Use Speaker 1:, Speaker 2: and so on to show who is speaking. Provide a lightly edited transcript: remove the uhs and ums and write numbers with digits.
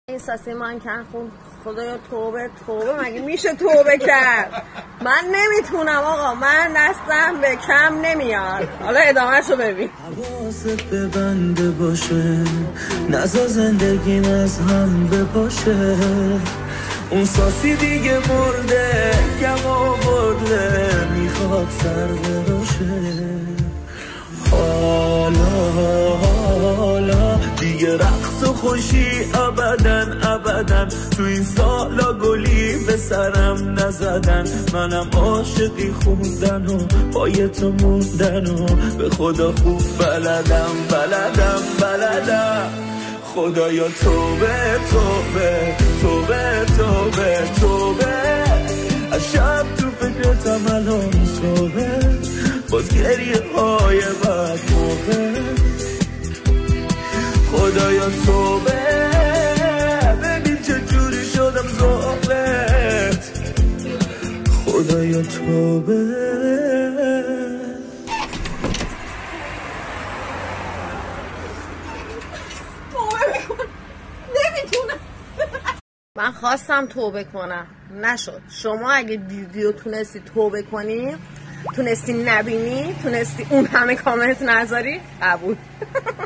Speaker 1: این ساسی من کن خون خدایا توبه مگه میشه توبه کرد؟ من نمیتونم آقا، من دستم به کم نمیاد. حالا ادامهشو ببین.
Speaker 2: حواست به بنده باشه، نزا زندگیم از هم بپاشه. اون ساسی دیگه مرده، کم آورده، میخواد سر باشه. حالا دیگه رقص و خوشی ابداً تو این سالا گلی به سرم نزدن. منم عاشقی خوندن و پای تو موندن و به خدا خوب بلدم. خدایا توبه از شب تو فکرتم الان صبح، باز گریه های بد موقع. خدایا توبه، ببین چجوری شدم ذوقت. خدایا توبه.
Speaker 1: من خواستم توبه کنم نشد. شما اگه دیدی و تونستی توبه کنی، تونستی نبینی، تونستی اون همه کامنت نذاری، قبول.